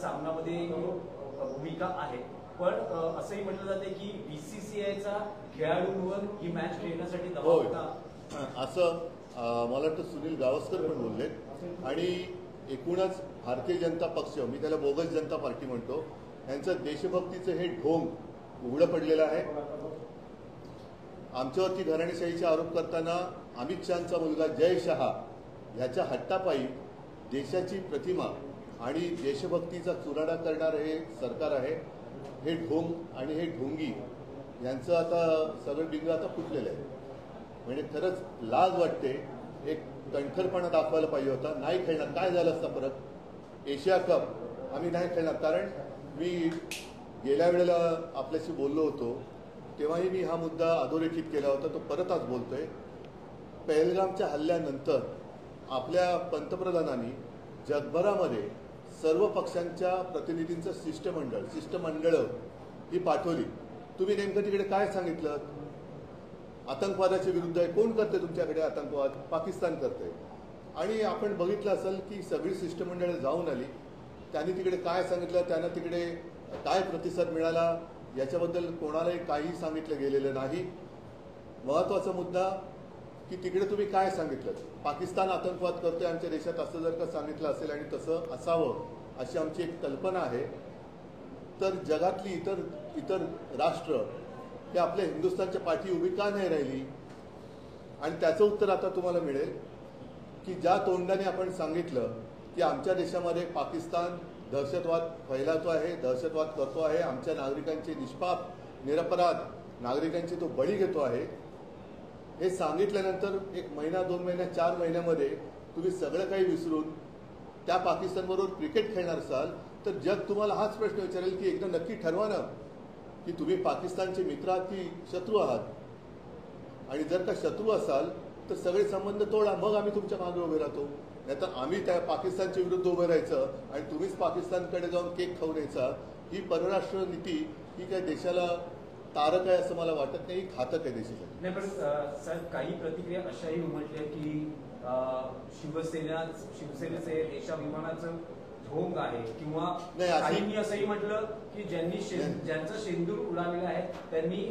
सामनामध्ये भूमिका आहे, पण असंही म्हटलं जाते की बीसीसीआयचा खेळाडूंवर ही मॅच खेळण्यासाठी दबाव होता असं मला वाटतं सुनील गावस्कर पण बोलले. आणि एकूणच भारतीय जनता पक्ष, मी त्याला बोगस जनता पार्टी म्हणतो, यांचं देशभक्तीचं हे ढोंग उघडं पडलेलं आहे. आमच्यावरती घराणेशाहीचे आरोप करताना अमित शहाचा मुलगा जय शहा ह्याच्या हट्टापायी देशाची प्रतिमा आणि देशभक्तीचा चुराडा करणारं हे सरकार आहे. हे ढोंग आणि हे ढोंगी यांचं आता सगळं बिंग आता फुटलेलं आहे. म्हणजे खरंच लाज वाटते. एक कणखरपणा दाखवायला पाहिजे होता. नाही खेळणार, काय झालं असता फरक? एशिया कप आम्ही नाही खेळणार. कारण मी गेल्या वेळेला आपल्याशी बोललो होतो तेव्हाही मी हा मुद्दा अधोरेखित केला होता, तो परत आज बोलतोय. पहलगामच्या हल्ल्यानंतर आपल्या पंतप्रधानांनी जगभरामध्ये सर्व पक्षांच्या प्रतिनिधींचं शिष्टमंडळ ही पाठवली. तुम्ही नेमकं तिकडे काय सांगितलं? आतंकवादाच्या विरुद्ध आहे. कोण करते तुमच्याकडे आतंकवाद? पाकिस्तान करते. आणि आपण बघितलं असेल की सगळी शिष्टमंडळं जाऊन आली. त्यांनी तिकडे काय सांगितलं, त्यांना तिकडे काय प्रतिसाद मिळाला याच्याबद्दल कोणालाही काही सांगितलं गेलेलं नाही. महत्त्वाचा मुद्दा की तिकडे तुम्ही काय सांगितलं? पाकिस्तान आतंकवाद करतोय आमच्या देशात असं जर का सांगितलं असेल आणि तसं असावं अशी आमची एक कल्पना आहे, तर जगातली इतर राष्ट्र हे आपल्या हिंदुस्थानच्या पाठी उभी का नाही राहिली? आणि त्याचं उत्तर आता तुम्हाला मिळेल की ज्या तोंडाने आपण सांगितलं की आमच्या देशामध्ये पाकिस्तान दहशतवाद फैलावतो आहे, दहशतवाद करतो आहे, आमच्या नागरिकांचे निष्पाप निरपराध नागरिकांची तो बळी घेतो आहे, हे सांगितल्यानंतर 1 महिना 2 महिन्या 4 महिन्यामध्ये तुम्ही सगळं काही विसरून त्या पाकिस्तानबरोबर क्रिकेट खेळणार असाल तर जग तुम्हाला हाच प्रश्न विचारेल की एकदा नक्की ठरवा ना की तुम्ही पाकिस्तानचे मित्र आहात की शत्रू आहात. आणि जर का शत्रू असाल तर सगळे संबंध तोडा, मग आम्ही तुमच्या मागे उभे राहतो. नाहीतर आम्ही त्या पाकिस्तानच्या विरुद्ध उभं राहायचं आणि तुम्हीच पाकिस्तानकडे जाऊन केक खाऊ द्यायचा. ही परराष्ट्र नीती ही काय देशाला तारक आहे असं मला वाटत नाही, घातक आहे देशासाठी. नाही, पण सर काही प्रतिक्रिया अशाही उमटल्या की शिवसेनेचे देशाभिमानाचं ढोंग आहे, किंवा काहींनी असंही म्हटलं की ज्यांचं शेंदूर उडालेलं आहे त्यांनी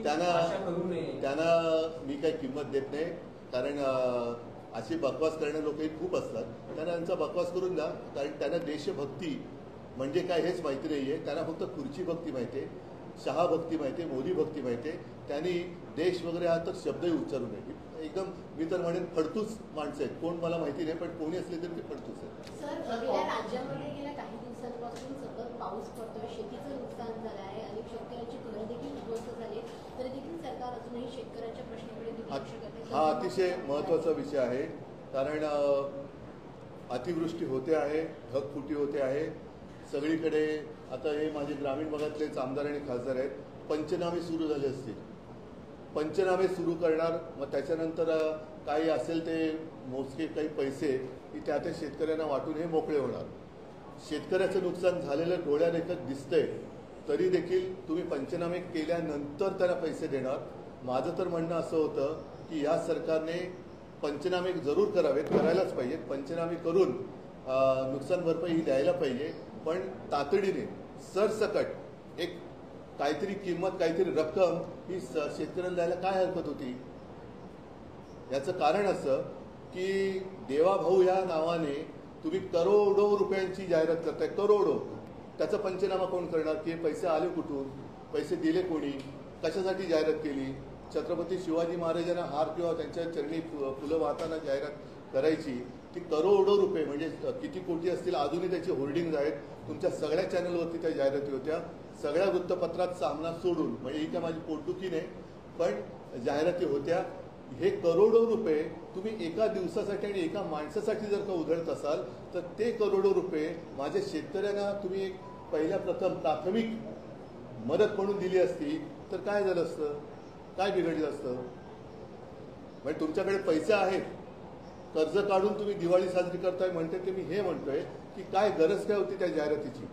भाषा करू नये. त्यांना मी काही किंमत देत नाही. कारण अशी बकवास करणारे लोकही खूप असतात. त्यांना त्यांचा बकवास करून द्या. कारण त्यांना देशभक्ती म्हणजे काय हेच माहिती नाहीये. त्यांना फक्त खुर्ची भक्ती माहिती आहे, शहा भक्ती माहिती आहे, मोदी भक्ती माहिती आहे. त्यांनी देश वगैरे हा तर शब्दही उच्चारू नये. एकदम मी तर म्हणेन फडतूस माणसं आहेत. कोण मला माहिती नाही, पण कोणी असले तरी ते फडतूस आहेत. सर, राज्यामध्ये गेल्या काही दिवसांपासून सतत पाऊस पडतोय, शेतीचं नुकसान झालं आहे, अनेक शेतकऱ्यांची घरं देखील उद्ध्वस्त झाले, तरी देखील सरकार अजूनही शेतकऱ्यांच्या प्रश्नाकडे दुर्लक्ष करते. हा अतिशय महत्त्वाचा विषय आहे. कारण अतिवृष्टी होते आहे, ढगफुटी होते आहे सगळीकडे. आता हे माझे ग्रामीण भागातलेच आमदार आणि खासदार आहेत. पंचनामे सुरू झाले असतील, पंचनामे सुरू करणार, मग त्याच्यानंतर काही असेल ते मोजके काही पैसे की त्या शेतकऱ्यांना वाटून हे मोकळे होणार. शेतकऱ्याचं नुकसान झालेलं डोळ्यादेखत दिसतंय, तरी देखील तुम्ही पंचनामे केल्यानंतर त्यांना पैसे देणार. माझं तर म्हणणं असं होतं की या सरकारने पंचनामे जरूर करावेत, करायलाच पाहिजेत. पंचनामे करून नुकसान भरपाई ही द्यायला पाहिजे, पण तातडीने सरसकट एक काहीतरी किंमत, काहीतरी रक्कम ही शेतकऱ्यांना द्यायला काय हरकत होती? याचं कारण असं की देवाभाऊ या नावाने तुम्ही करोडो रुपयांची जाहिरात करताय, करोडो. त्याचा पंचनामा कोण करणार की पैसे आले कुठून, पैसे दिले कोणी, कशासाठी जाहिरात केली? छत्रपती शिवाजी महाराजांना हार किंवा त्यांच्या चरणी फुलं वाहताना जाहिरात करायची, ती करोडो रुपये म्हणजे किती कोटी असतील. अजूनही त्याचे होर्डिंग आहेत. तुमच्या सगळ्या चॅनलवरती त्या जाहिराती होत्या. सगळ्या वृत्तपत्रात सामना सोडून, म्हणजे ही काय माझी पोटदुखी नाही, पण जाहिराती होत्या. हे करोडो रुपये तुम्ही एका दिवसासाठी आणि एका माणसासाठी जर का उधळत असाल तर ते करोडो रुपये माझ्या शेतकऱ्यांना तुम्ही प्रथम प्राथमिक मदत म्हणून दिली असती तर काय झालं असतं, काय बिघडलं असतं? म्हणजे तुमच्याकडे पैसे आहेत, कर्ज काढून तुम्ही दिवाळी साजरी करताय म्हणते ते मी हे म्हणतोय की काय गरज काय होती त्या जाहिरातीची?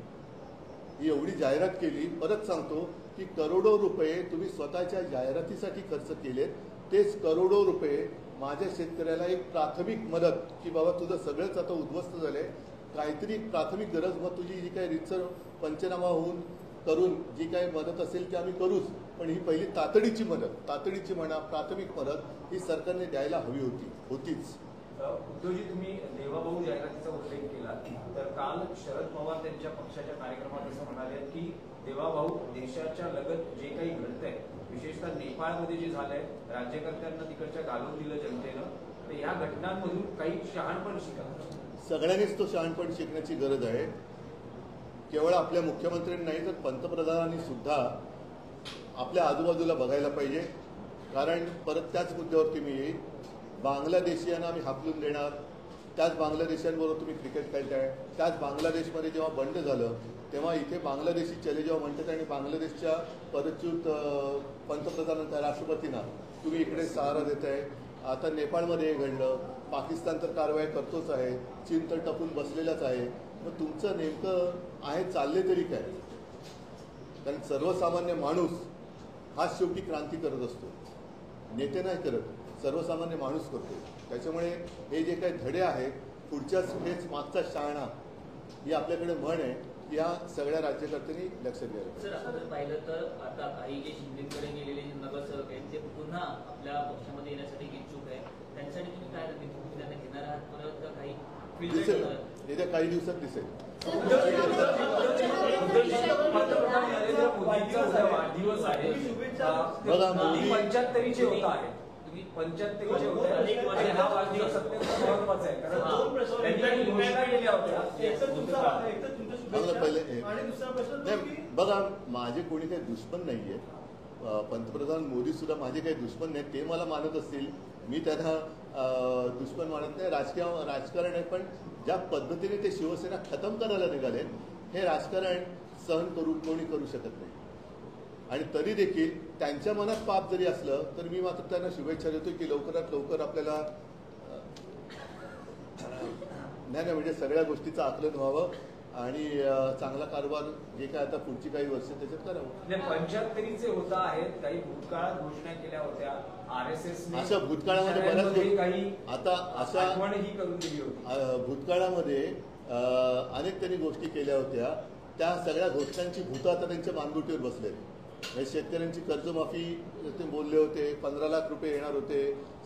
ही एवढी जाहिरात केली. परत सांगतो की करोडो रुपये तुम्ही स्वतःच्या जाहिरातीसाठी खर्च केलेत. तेच करोडो रुपये माझ्या शेतकऱ्याला एक प्राथमिक मदत की बाबा तुझं सगळंच आता उद्ध्वस्त झालंय, काहीतरी प्राथमिक गरज, मग तुझी जी काही रीतसर पंचनामा होऊन करून जी काही मदत असेल ती आम्ही करूच, पण ही पहिली तातडीची म्हणा प्राथमिक मदत ही सरकारने द्यायला हवी होतीच. उद्धवजी, तुम्ही देवाभाऊ जाहिरातीचा उल्लेख केला, तर काल शरद पवार त्यांच्या पक्षाच्या कार्यक्रमात असं म्हणाले की देवाभाऊ देशाच्या लगत जे काही घडतंय, विशेषतः नेपाळमध्ये जे झालंय, राज्यकर्त्यांना तिकडच्या घालून दिलं जनतेनं, तर या घटनांमधून काही शहाणपण शिका. सगळ्यांनीच तो शहाणपण शिकण्याची गरज आहे. केवळ आपल्या मुख्यमंत्र्यांनी नाही तर पंतप्रधानांनी सुद्धा आपल्या आजूबाजूला बघायला पाहिजे. कारण परत त्याच मुद्द्यावरती मी येईल. बांगलादेशीयांना आम्ही हाकलून देणार, त्याच बांगलादेशांबरोबर तुम्ही क्रिकेट खेळताय. त्याच बांगलादेशमध्ये जेव्हा बंड झालं तेव्हा इथे बांगलादेशी चले जेव्हा म्हणतात आणि बांगलादेशच्या परच्युत पंतप्रधानांना राष्ट्रपतींना तुम्ही इकडे सहारा देताय. आता नेपाळमध्ये हे घडलं, पाकिस्तान तर कारवाई करतोच आहे, चीन तर टपून बसलेलाच आहे. मग तुमचं नेमकं आहे चालले तरी काय? कारण सर्वसामान्य माणूस हाच शेवटी क्रांती करत असतो, नेते नाही करत, सर्वसामान्य माणूस करतो. त्याच्यामुळे हे जे काही धडे आहेत, पुढच्याच हेच मागचा शहाणा ही आपल्याकडे म्हण आहे, या सगळ्या राज्यकर्त्यांनी लक्ष द्यायला. सर, आपण जर पाहिलं तर आता काही जे शिंदेकडे गेलेले नगरसेवक आहेत ते पुन्हा आपल्या पक्षामध्ये येण्यासाठी इच्छुक आहे, त्यांच्यासाठी तुम्ही काय तुम्ही त्यांना घेणार आहात परत का काही दिसेल, येत्या काही दिवसात दिसेल. पंतप्रधान नरेंद्र मोदींचा वाढदिवस आहे, बघा, मोदी 75चे होत आहे, 75चे होत आहे आणि हा वाढदिवस अत्यंत महत्वाचा आहे. कारण त्यांनी घोषणा केल्या होत्या. बघा, माझे कोणी काही दुश्मन नाहीये. पंतप्रधान मोदी सुद्धा माझे काही दुश्मन नाहीत. ते मला मानत असतील, मी त्यांना दुश्मन मानत नाही. राजकारण आहे, पण ज्या पद्धतीने ते शिवसेना खतम करायला निघाले हे राजकारण सहन कोणी करू शकत नाही. आणि तरी देखील त्यांच्या मनात पाप जरी असलं तर मी मात्र त्यांना शुभेच्छा देतो की लवकरात लवकर आपल्याला नाही म्हणजे सगळ्या गोष्टीचं आकलन व्हावं आणि चांगला कारभार जे काय आता पुढची काही वर्ष त्याच्यात करावं. 75चे होता आहेत, काही भूतकाळात घोषणा केल्या होत्या RSS अशा भूतकाळामध्ये बऱ्याच काही आता अशा आठवणही करून दिली होती. भूतकाळामध्ये अनेक त्यांनी गोष्टी केल्या होत्या. त्या सगळ्या घोषणांची भूतं आता त्यांच्या मानगुटीवर बसले. शेतकऱ्यांची कर्जमाफी ते बोलले होते, 15 लाख रुपये येणार होते,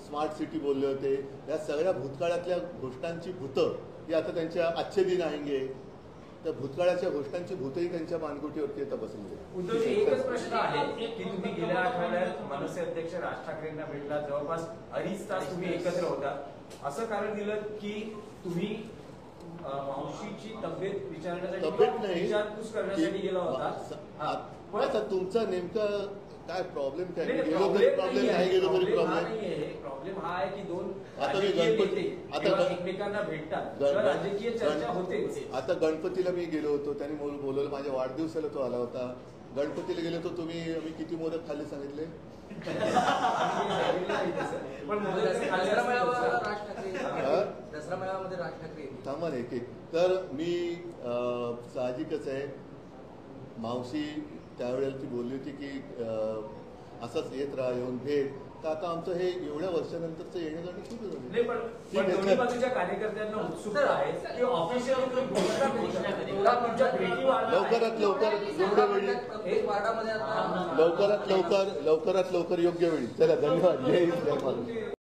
स्मार्ट सिटी बोलले होते. या सगळ्या भूतकाळातल्या घोषणांची भूतं ही आता त्यांच्या आजचे दिन आहेंगे. त्या भूतकाळाच्या घोषणांची भूतही त्यांच्या मानगुटीवरती आता बसली. उद्धवजी, एकच प्रश्न आहे की तुम्ही गेल्या आठवड्यात मनसे अध्यक्ष राज ठाकरेंना भेटला, जवळपास 2.5 तास तुम्ही एकत्र होता. असं कारण दिलं की तुम्ही मावशीची तब्येत विचारण्यासाठी विचारपूस करण्यासाठी गेला होता. आता तुमचा नेमका काय प्रॉब्लेम काय? गेलो तरी प्रॉब्लेम, नाही गेलो तरी प्रॉब्लेम हा आहे की दोन आता मी गणपती एकमेकांना भेटतात, राजकीय चर्चा होते. आता गणपतीला मी गेलो होतो, त्यांनी बोलवलं, माझ्या वाढदिवसाला तो आला होता. गणपतीला गेलो होतो, मी किती मोदक खाल्ले सांगितले? दसरा मेळाव्यामध्ये राज ठाकरे थांबा एक एक. तर मी साहजिकच आहे, मावशी त्यावेळेला ती बोलली होती की असंच येत राहा, येऊन भेट. तर आता आमचं हे एवढ्या वर्षानंतरचं येणं जाणं सुरू झालं. पण दोन्ही बाजूच्या कार्यकर्त्यांना उत्सुकता आहे की ऑफिशियल लवकरात लवकर योग्य वेळी, लवकरात लवकर योग्य वेळी. चला, धन्यवाद. जय हिंद, जय महाराष्ट्र.